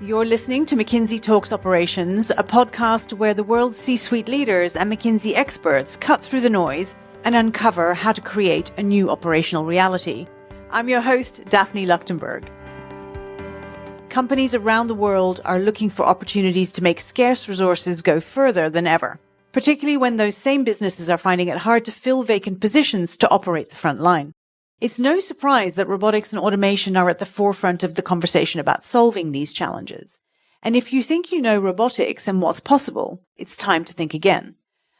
You're listening to McKinsey Talks Operations, a podcast where the world's C-suite leaders and McKinsey experts cut through the noise and uncover how to create a new operational reality. I'm your host, Daphne Luchtenberg. Companies around the world are looking for opportunities to make scarce resources go further than ever, particularly when those same businesses are finding it hard to fill vacant positions to operate the front line. It's no surprise that robotics and automation are at the forefront of the conversation about solving these challenges. And if you think you know robotics and what's possible, it's time to think again.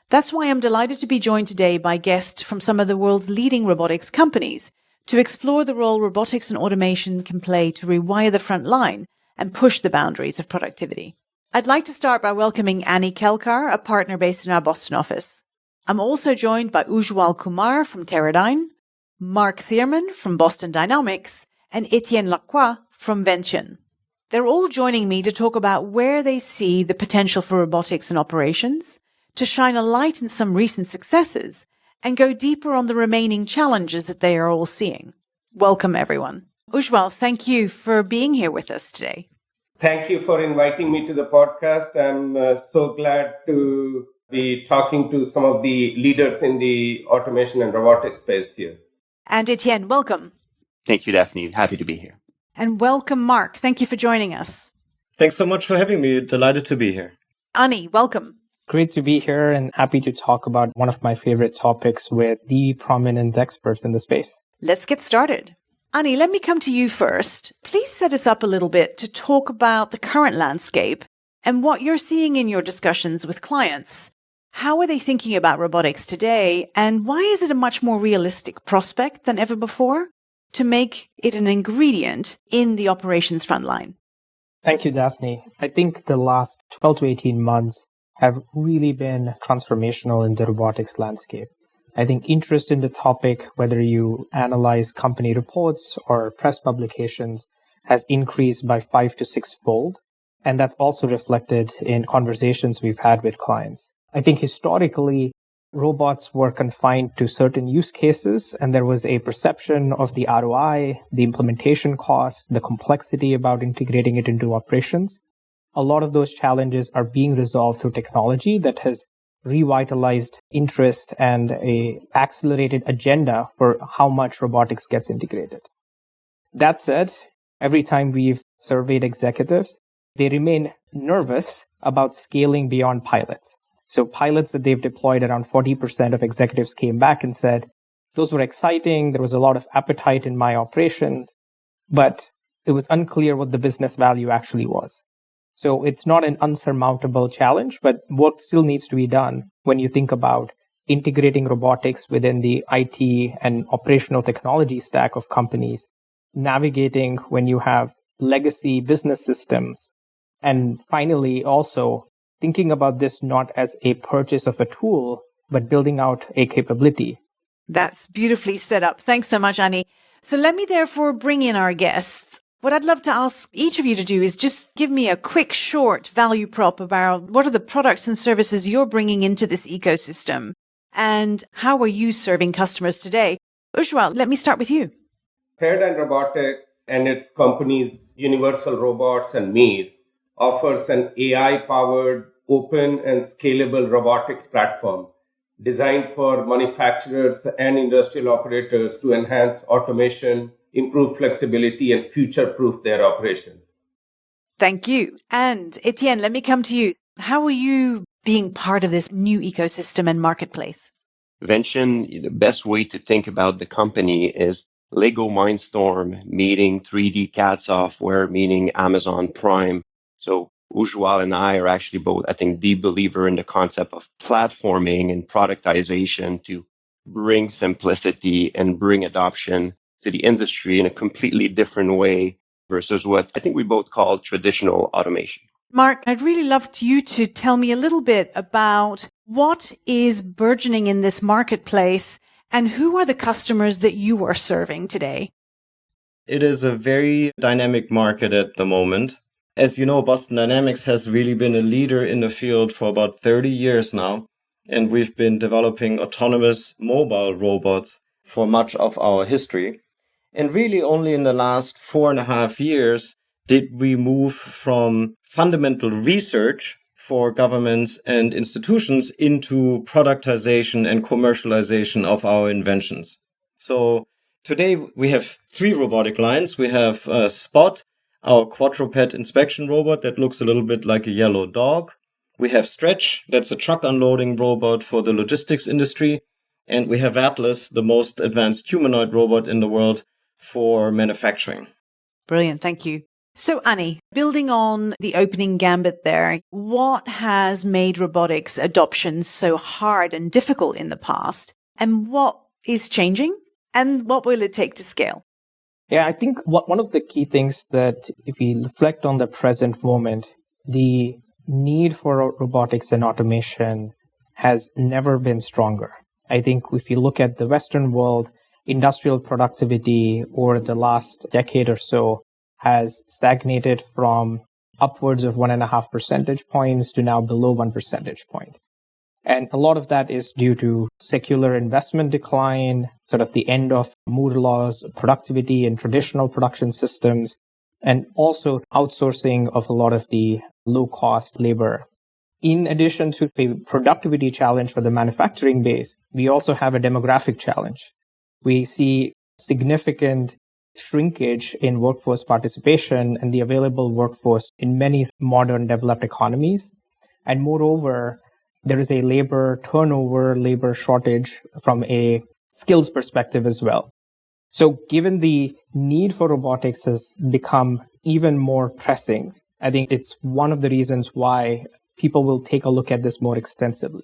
That's why I'm delighted to be joined today by guests from some of the world's leading robotics companies to explore the role robotics and automation can play to rewire the front line and push the boundaries of productivity. I'd like to start by welcoming Ani Kelkar, a partner based in our Boston office. I'm also joined by Ujjwal Kumar from Teradyne, Marc Theermann from Boston Dynamics, and Etienne Lacroix from Vention. They're all joining me to talk about where they see the potential for robotics and operations, to shine a light on some recent successes, and go deeper on the remaining challenges that they are all seeing. Welcome, everyone. Ujjwal, thank you for being here with us today. Thank you for inviting me to the podcast. I'm so glad to be talking to some of the leaders in the automation and robotics space here. And Etienne, welcome. Thank you, Daphne. Happy to be here. And welcome, Marc. Thank you for joining us. Thanks so much for having me. Delighted to be here. Ani, welcome. Great to be here and happy to talk about one of my favorite topics with the prominent experts in the space. Let's get started. Ani, let me come to you first. Please set us up a little bit to talk about the current landscape and what you're seeing in your discussions with clients. How are they thinking about robotics today, and why is it a much more realistic prospect than ever before to make it an ingredient in the operations frontline? Thank you, Daphne. I think the last 12 to 18 months have really been transformational in the robotics landscape. I think interest in the topic, whether you analyze company reports or press publications, has increased by 5 to 6-fold. And that's also reflected in conversations we've had with clients. I think historically, robots were confined to certain use cases, and there was a perception of the ROI, the implementation cost, the complexity about integrating it into operations. A lot of those challenges are being resolved through technology that has revitalized interest and an accelerated agenda for how much robotics gets integrated. That said, every time we've surveyed executives, they remain nervous about scaling beyond pilots. So pilots that they've deployed, around 40% of executives came back and said, those were exciting. There was a lot of appetite in my operations, but it was unclear what the business value actually was. So it's not an unsurmountable challenge, but work still needs to be done when you think about integrating robotics within the IT and operational technology stack of companies, navigating when you have legacy business systems, and finally also thinking about this not as a purchase of a tool, but building out a capability. That's beautifully set up. Thanks so much, Ani. So let me therefore bring in our guests. What I'd love to ask each of you to do is just give me a quick, short value prop about what are the products and services you're bringing into this ecosystem and how are you serving customers today? Ujjwal, let me start with you. Teradyne Robotics and its companies Universal Robots and Mir offers an AI-powered, open and scalable robotics platform designed for manufacturers and industrial operators to enhance automation, improve flexibility, and future-proof their operations. Thank you. And Etienne, let me come to you. How are you being part of this new ecosystem and marketplace? Vention, the best way to think about the company is Lego Mindstorm meeting 3D CAD software, meeting Amazon Prime. So Ujjwal and I are actually both, I think, the believer in the concept of platforming and productization to bring simplicity and bring adoption to the industry in a completely different way versus what I think we both call traditional automation. Marc, I'd really love you to tell me a little bit about what is burgeoning in this marketplace and who are the customers that you are serving today? It is a very dynamic market at the moment. As you know, Boston Dynamics has really been a leader in the field for about 30 years now, and we've been developing autonomous mobile robots for much of our history. And really only in the last 4.5 years did we move from fundamental research for governments and institutions into productization and commercialization of our inventions. So today we have 3 robotic lines. We have Spot, our quadruped inspection robot that looks a little bit like a yellow dog. We have Stretch, that's a truck unloading robot for the logistics industry. And we have Atlas, the most advanced humanoid robot in the world for manufacturing. Brilliant. Thank you. So, Ani, building on the opening gambit there, what has made robotics adoption so hard and difficult in the past? And what is changing? And what will it take to scale? Yeah, I think one of the key things that if we reflect on the present moment, the need for robotics and automation has never been stronger. I think if you look at the Western world, industrial productivity over the last decade or so has stagnated from upwards of 1.5 percentage points to now below 1 percentage point. And a lot of that is due to secular investment decline, sort of the end of Moore's laws, productivity in traditional production systems, and also outsourcing of a lot of the low-cost labor. In addition to the productivity challenge for the manufacturing base, we also have a demographic challenge. We see significant shrinkage in workforce participation and the available workforce in many modern developed economies. And moreover, there is a labor turnover, labor shortage from a skills perspective as well. So given the need for robotics has become even more pressing, I think it's one of the reasons why people will take a look at this more extensively.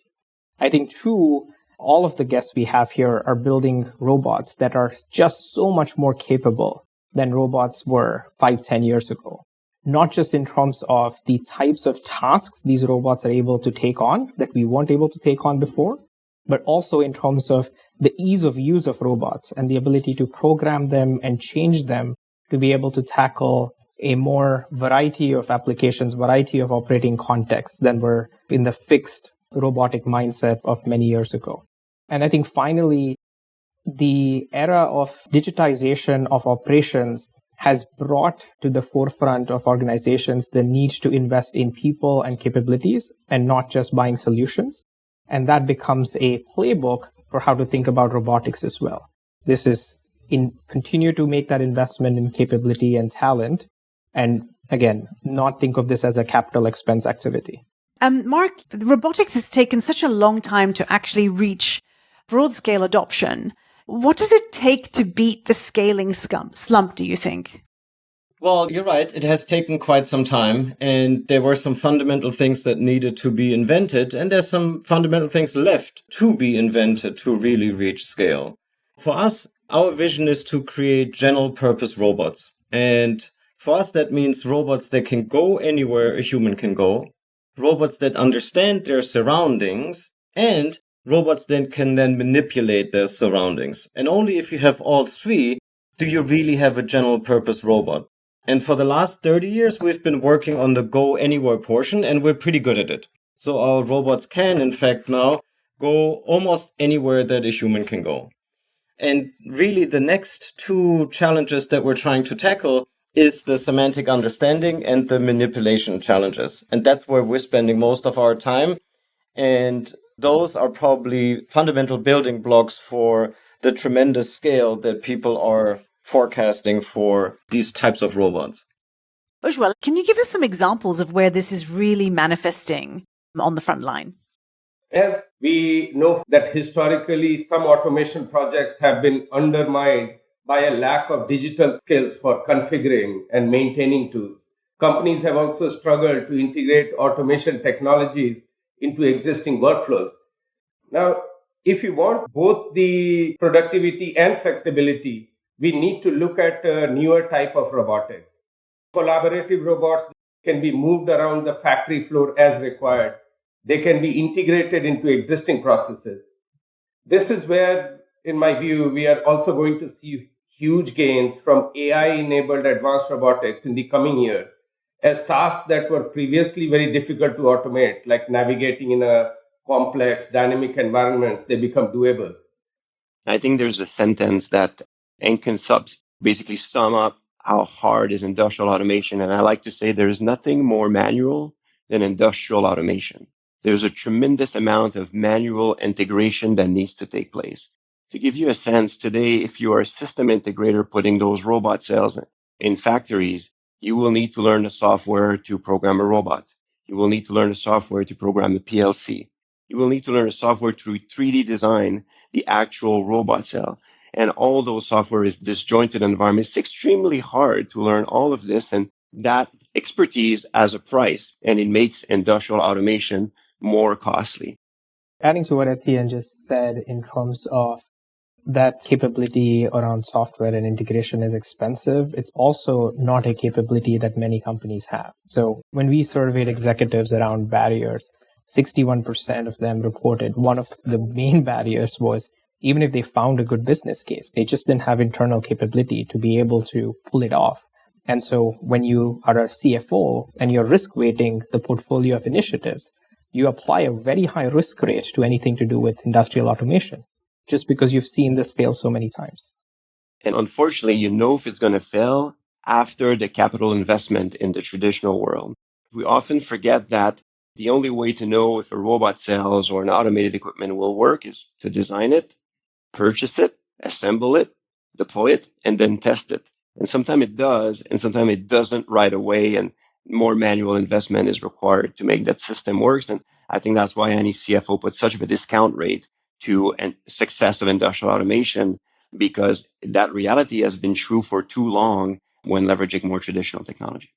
I think, too, all of the guests we have here are building robots that are just so much more capable than robots were 5-10 years ago. Not just in terms of the types of tasks these robots are able to take on that we weren't able to take on before, but also in terms of the ease of use of robots and the ability to program them and change them to be able to tackle a more variety of applications, variety of operating contexts than were in the fixed robotic mindset of many years ago. And I think finally, the era of digitization of operations has brought to the forefront of organizations the need to invest in people and capabilities and not just buying solutions. And that becomes a playbook for how to think about robotics as well. This is continue to make that investment in capability and talent. And again, not think of this as a capital expense activity. Marc, robotics has taken such a long time to actually reach broad-scale adoption. What does it take to beat the scaling slump, do you think? Well, you're right. It has taken quite some time, and there were some fundamental things that needed to be invented, and there's some fundamental things left to be invented to really reach scale. For us, our vision is to create general-purpose robots. And for us, that means robots that can go anywhere a human can go, robots that understand their surroundings, and robots that can then manipulate their surroundings. And only if you have all 3 do you really have a general-purpose robot. And for the last 30 years, we've been working on the go anywhere portion, and we're pretty good at it. So our robots can, in fact, now go almost anywhere that a human can go. And really, the next 2 challenges that we're trying to tackle is the semantic understanding and the manipulation challenges. And that's where we're spending most of our time. And those are probably fundamental building blocks for the tremendous scale that people are forecasting for these types of robots. Ujjwal, can you give us some examples of where this is really manifesting on the front line? As we know that historically some automation projects have been undermined by a lack of digital skills for configuring and maintaining tools. Companies have also struggled to integrate automation technologies into existing workflows. Now, if you want both the productivity and flexibility, we need to look at a newer type of robotics. Collaborative robots can be moved around the factory floor as required. They can be integrated into existing processes. This is where, in my view, we are also going to see huge gains from AI-enabled advanced robotics in the coming years, as tasks that were previously very difficult to automate, like navigating in a complex, dynamic environment, they become doable. I think there's a sentence that can basically sum up how hard is industrial automation. And I like to say there's nothing more manual than industrial automation. There's a tremendous amount of manual integration that needs to take place. To give you a sense, today, if you are a system integrator putting those robot cells in factories, you will need to learn the software to program a robot. You will need to learn the software to program a PLC. You will need to learn the software to 3D design the actual robot cell. And all those software is disjointed environment. It's extremely hard to learn all of this, and that expertise has a price, and it makes industrial automation more costly. Adding to what Etienne just said in terms of that capability around software and integration is expensive, it's also not a capability that many companies have. So when we surveyed executives around barriers, 61% of them reported one of the main barriers was even if they found a good business case, they just didn't have internal capability to be able to pull it off. And so when you are a CFO and you're risk weighting the portfolio of initiatives, you apply a very high risk rate to anything to do with industrial automation, just because you've seen this fail so many times. And unfortunately, you know if it's going to fail after the capital investment in the traditional world. We often forget that the only way to know if a robot cells or an automated equipment will work is to design it, purchase it, assemble it, deploy it, and then test it. And sometimes it does, and sometimes it doesn't right away, and more manual investment is required to make that system work. And I think that's why any CFO puts such a discount rate to success of industrial automation, because that reality has been true for too long when leveraging more traditional technology.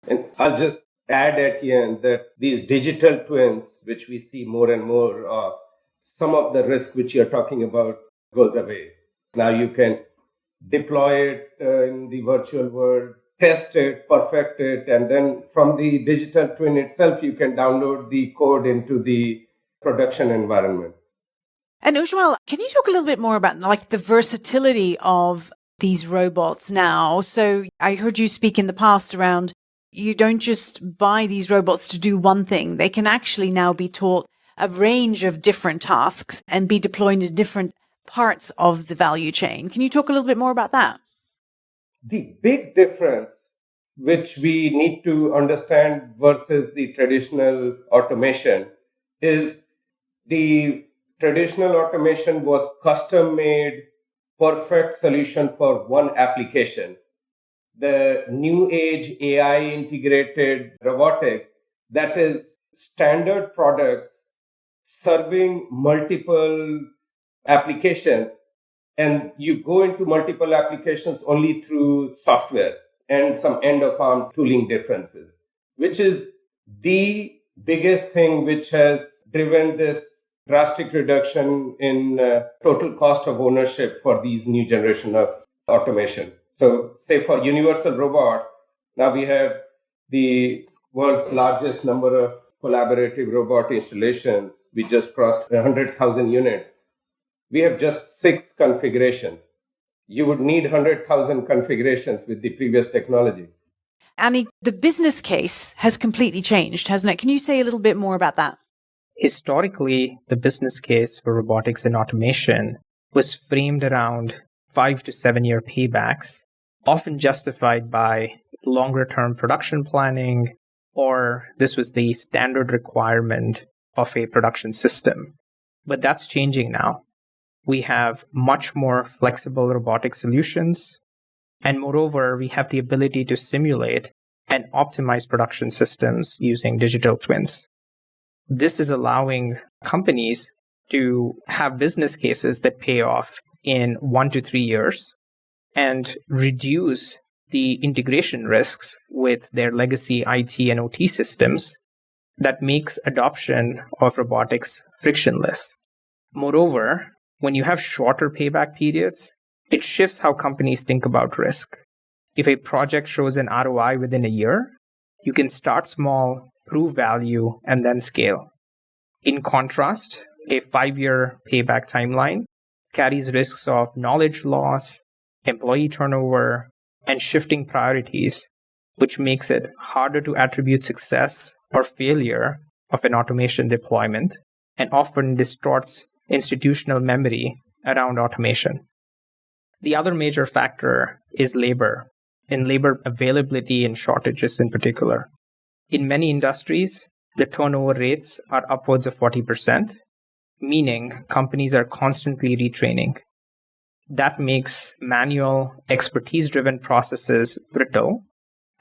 And I'll just add, Etienne, that these digital twins, which we see more and more of, some of the risk which you're talking about goes away. Now you can deploy it in the virtual world, test it, perfect it, and then from the digital twin itself, you can download the code into the production environment. And Ujjwal, can you talk a little bit more about like the versatility of these robots now? So I heard you speak in the past around you don't just buy these robots to do one thing. They can actually now be taught a range of different tasks and be deployed in different parts of the value chain. Can you talk a little bit more about that? The big difference which we need to understand versus the traditional automation is the traditional automation was custom made, perfect solution for one application. The new age AI integrated robotics, that is standard products serving multiple applications, and you go into multiple applications only through software and some end of arm tooling differences, which is the biggest thing which has driven this drastic reduction in total cost of ownership for these new generation of automation. So say for universal robots, now we have the world's largest number of collaborative robot installations. We just crossed 100,000 units. We have just 6 configurations. You would need 100,000 configurations with the previous technology. Ani, the business case has completely changed, hasn't it? Can you say a little bit more about that? Historically, the business case for robotics and automation was framed around 5 to 7 year paybacks, often justified by longer term production planning, or this was the standard requirement of a production system. But that's changing now. We have much more flexible robotic solutions. And moreover, we have the ability to simulate and optimize production systems using digital twins. This is allowing companies to have business cases that pay off in 1 to 3 years and reduce the integration risks with their legacy IT and OT systems that makes adoption of robotics frictionless. Moreover, when you have shorter payback periods, it shifts how companies think about risk. If a project shows an ROI within a year, you can start small, prove value, and then scale. In contrast, a 5-year payback timeline carries risks of knowledge loss, employee turnover, and shifting priorities, which makes it harder to attribute success or failure of an automation deployment and often distorts institutional memory around automation. The other major factor is labor. in labor availability and shortages in particular. In many industries, the turnover rates are upwards of 40%, meaning companies are constantly retraining. That makes manual, expertise-driven processes brittle,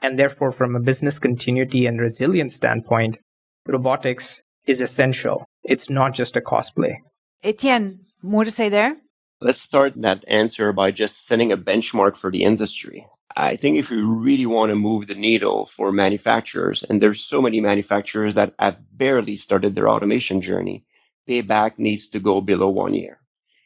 and therefore, from a business continuity and resilience standpoint, robotics is essential. It's not just a cost play. Etienne, more to say there? Let's start that answer by just setting a benchmark for the industry. I think if we really want to move the needle for manufacturers, and there's so many manufacturers that have barely started their automation journey, payback needs to go below 1 year.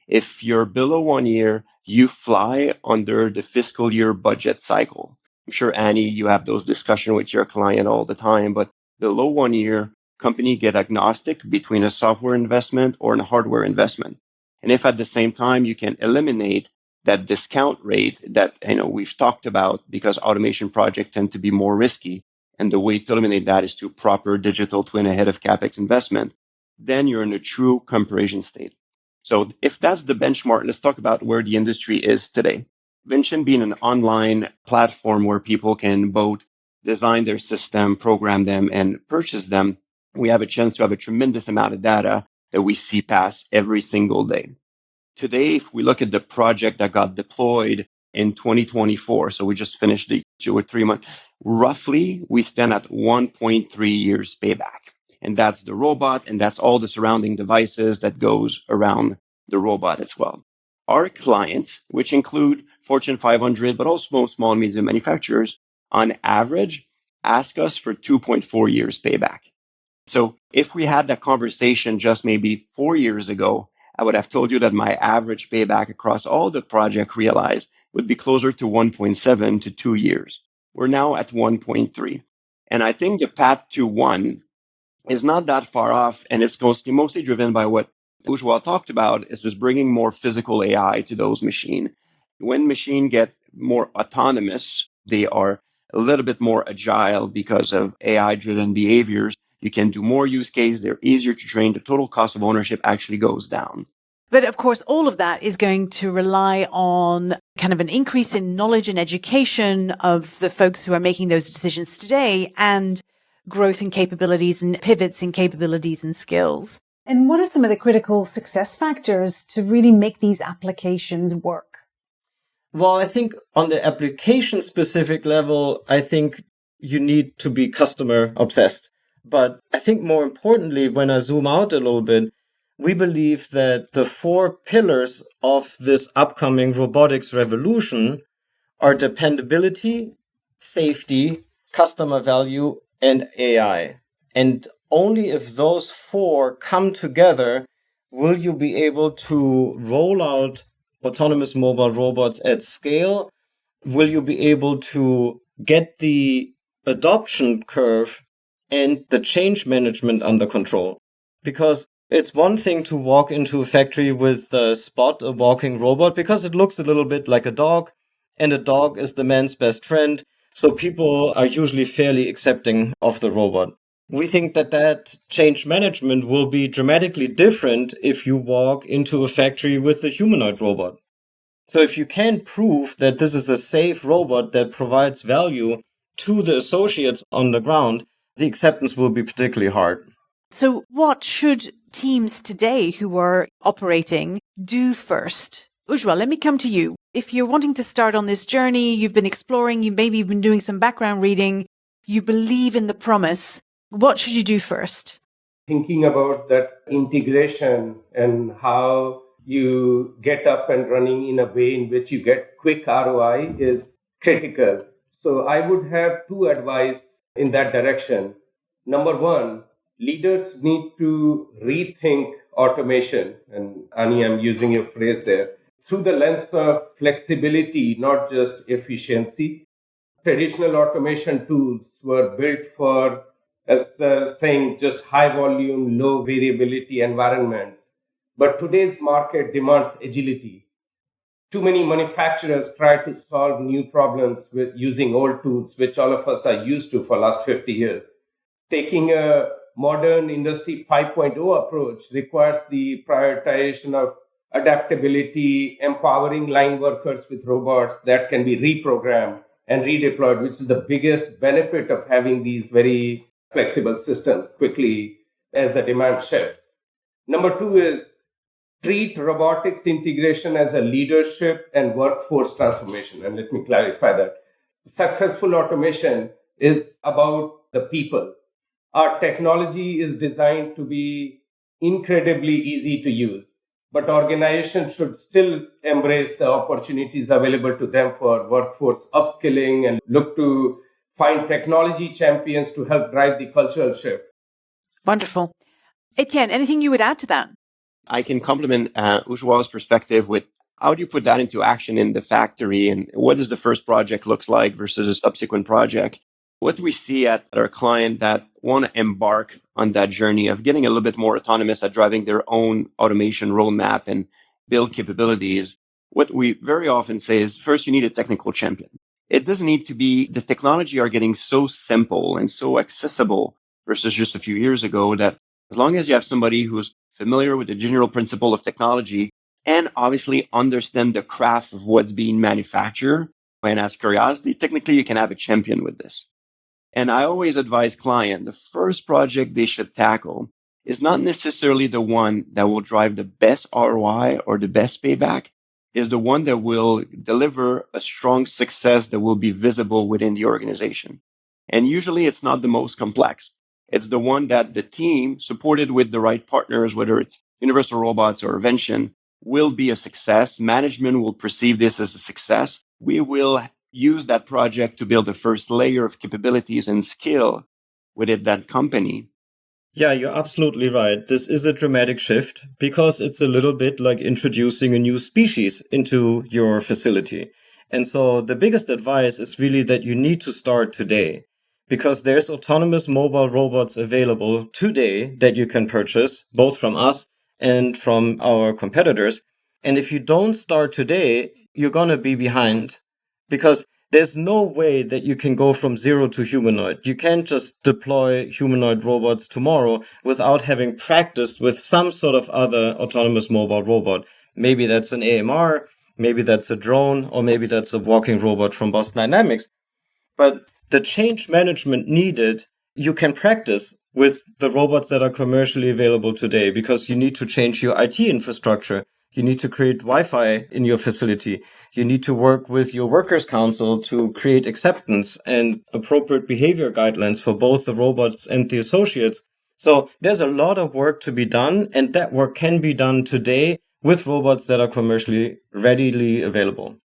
If you're below 1 year, you fly under the fiscal year budget cycle. I'm sure, Annie, you have those discussions with your client all the time, but below 1 year, company get agnostic between a software investment or a hardware investment. And if at the same time you can eliminate that discount rate that we've talked about, because automation projects tend to be more risky, and the way to eliminate that is to proper digital twin ahead of capex investment, then you're in a true comparison state. So if that's the benchmark, let's talk about where the industry is today. Vention being an online platform where people can both design their system, program them, and purchase them, we have a chance to have a tremendous amount of data that we see pass every single day. Today, if we look at the project that got deployed in 2024, so we just finished the 2 or 3 months, roughly we stand at 1.3 years payback. And that's the robot, and that's all the surrounding devices that goes around the robot as well. Our clients, which include Fortune 500, but also small and medium manufacturers, on average, ask us for 2.4 years payback. So if we had that conversation just maybe 4 years ago, I would have told you that my average payback across all the project realized would be closer to 1.7 to 2 years. We're now at 1.3. And I think the path to 1 is not that far off, and it's mostly driven by what Ujjwal talked about, is this bringing more physical AI to those machines. When machines get more autonomous, they are a little bit more agile because of AI-driven behaviors. You can do more use cases. They're easier to train. The total cost of ownership actually goes down. But of course, all of that is going to rely on kind of an increase in knowledge and education of the folks who are making those decisions today, and growth in capabilities and pivots in capabilities and skills. And what are some of the critical success factors to really make these applications work? Well, I think on the application specific level, I think you need to be customer obsessed. But I think more importantly, when I zoom out a little bit, we believe that the 4 pillars of this upcoming robotics revolution are dependability, safety, customer value, and AI. And only if those 4 come together will you be able to roll out autonomous mobile robots at scale. Will you be able to get the adoption curve and the change management under control? Because it's one thing to walk into a factory with Spot, a walking robot, because it looks a little bit like a dog, and a dog is the man's best friend. So people are usually fairly accepting of the robot. We think that change management will be dramatically different if you walk into a factory with a humanoid robot. So if you can prove that this is a safe robot that provides value to the associates on the ground, the acceptance will be particularly hard. So what should teams today who are operating do first? Ujjwal, let me come to you. If you're wanting to start on this journey, you've been exploring, you maybe you've been doing some background reading, you believe in the promise, what should you do first? Thinking about that integration and how you get up and running in a way in which you get quick ROI is critical. So I would have 2 advice in that direction. Number 1, leaders need to rethink automation. And Ani, I'm using your phrase there, through the lens of flexibility, not just efficiency. Traditional automation tools were built for, as saying, just high volume, low variability environments. But today's market demands agility. Too many manufacturers try to solve new problems with using old tools, which all of us are used to for last 50 years. Taking a modern Industry 5.0 approach requires the prioritization of adaptability, empowering line workers with robots that can be reprogrammed, and redeployed, which is the biggest benefit of having these very flexible systems quickly as the demand shifts. Number two is treat robotics integration as a leadership and workforce transformation. And let me clarify that. Successful automation is about the people. Our technology is designed to be incredibly easy to use, but organizations should still embrace the opportunities available to them for workforce upskilling and look to find technology champions to help drive the cultural shift. Wonderful. Etienne, anything you would add to that? I can complement Ujjwal's perspective with how do you put that into action in the factory, and what does the first project looks like versus a subsequent project? What we see at our client that want to embark on that journey of getting a little bit more autonomous at driving their own automation roadmap and build capabilities, what we very often say is first you need a technical champion. It doesn't need to be, the technology are getting so simple and so accessible versus just a few years ago that as long as you have somebody who's familiar with the general principle of technology and obviously understand the craft of what's being manufactured and has curiosity, technically you can have a champion with this. And I always advise clients, the first project they should tackle is not necessarily the one that will drive the best ROI or the best payback, is the one that will deliver a strong success that will be visible within the organization. And usually it's not the most complex. It's the one that the team, supported with the right partners, whether it's Universal Robots or Vention, will be a success. Management will perceive this as a success. We will use that project to build the first layer of capabilities and skill within that company. Yeah, you're absolutely right. This is a dramatic shift because it's a little bit like introducing a new species into your facility. And so the biggest advice is really that you need to start today, because there's autonomous mobile robots available today that you can purchase, both from us and from our competitors. And if you don't start today, you're going to be behind, because there's no way that you can go from zero to humanoid. You can't just deploy humanoid robots tomorrow without having practiced with some sort of other autonomous mobile robot. Maybe that's an AMR, maybe that's a drone, or maybe that's a walking robot from Boston Dynamics. But the change management needed, you can practice with the robots that are commercially available today, because you need to change your IT infrastructure. You need to create Wi-Fi in your facility. You need to work with your workers' council to create acceptance and appropriate behavior guidelines for both the robots and the associates. So there's a lot of work to be done, and that work can be done today with robots that are commercially readily available.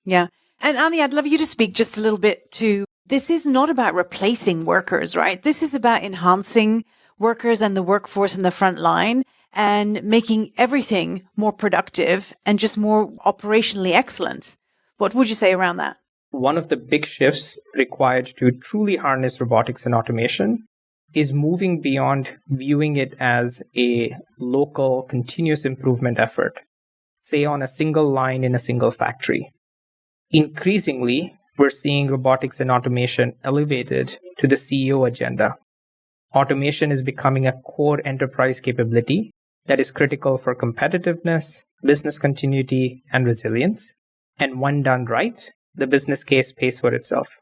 Yeah. And Ani, I'd love you to speak just a little bit to, this is not about replacing workers, right? This is about enhancing workers and the workforce in the front line and making everything more productive and just more operationally excellent. What would you say around that? One of the big shifts required to truly harness robotics and automation is moving beyond viewing it as a local continuous improvement effort, say on a single line in a single factory. Increasingly, we're seeing robotics and automation elevated to the CEO agenda. Automation is becoming a core enterprise capability that is critical for competitiveness, business continuity, and resilience. And when done right, the business case pays for itself.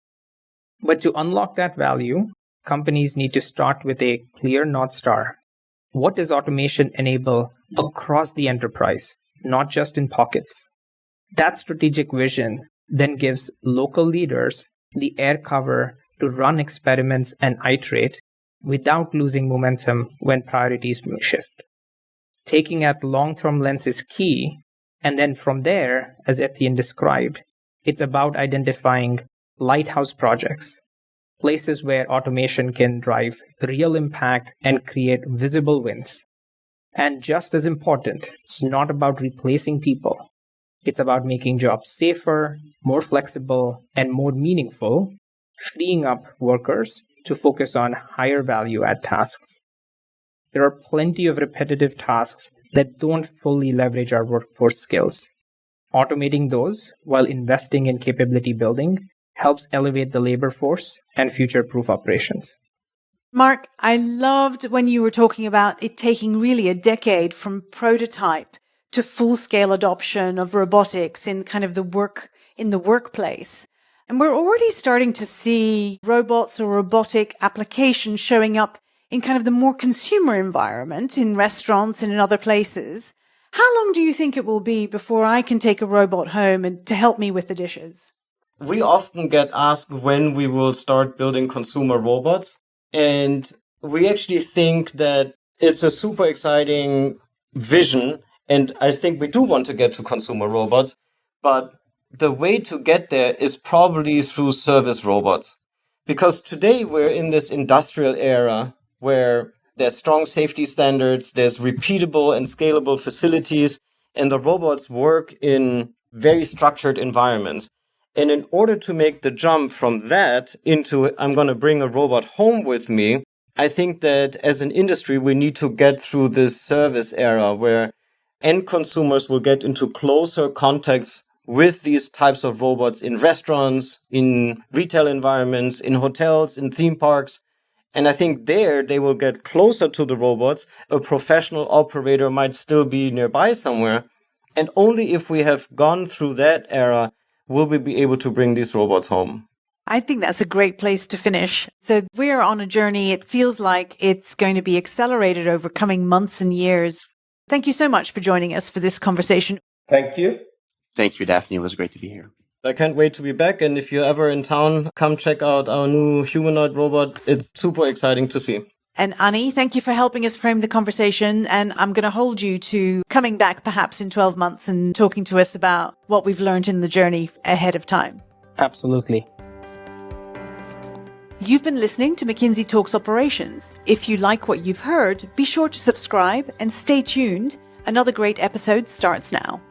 But to unlock that value, companies need to start with a clear North Star. What does automation enable across the enterprise, not just in pockets? That strategic vision then gives local leaders the air cover to run experiments and iterate without losing momentum when priorities shift. Taking a long-term lens is key, and then from there, as Etienne described, it's about identifying lighthouse projects, places where automation can drive real impact and create visible wins. And just as important, it's not about replacing people. It's about making jobs safer, more flexible, and more meaningful, freeing up workers to focus on higher value add tasks. There are plenty of repetitive tasks that don't fully leverage our workforce skills. Automating those while investing in capability building helps elevate the labor force and future-proof operations. Marc, I loved when you were talking about it taking really a decade from prototype to full-scale adoption of robotics in kind of the workplace. And we're already starting to see robots or robotic applications showing up in kind of the more consumer environment, in restaurants and in other places. How long do you think it will be before I can take a robot home and to help me with the dishes? We often get asked when we will start building consumer robots. And we actually think that it's a super exciting vision. And I think we do want to get to consumer robots. But the way to get there is probably through service robots. Because today we're in this industrial era where there's strong safety standards, there's repeatable and scalable facilities, and the robots work in very structured environments. And in order to make the jump from that into I'm going to bring a robot home with me, I think that as an industry, we need to get through this service era where end consumers will get into closer contacts with these types of robots in restaurants, in retail environments, in hotels, in theme parks. And I think there they will get closer to the robots. A professional operator might still be nearby somewhere. And only if we have gone through that era will we be able to bring these robots home. I think that's a great place to finish. So we're on a journey. It feels like it's going to be accelerated over coming months and years. Thank you so much for joining us for this conversation. Thank you. Thank you, Daphne. It was great to be here. I can't wait to be back. And if you're ever in town, come check out our new humanoid robot. It's super exciting to see. And Ani, thank you for helping us frame the conversation. And I'm going to hold you to coming back perhaps in 12 months and talking to us about what we've learned in the journey ahead of time. Absolutely. You've been listening to McKinsey Talks Operations. If you like what you've heard, be sure to subscribe and stay tuned. Another great episode starts now.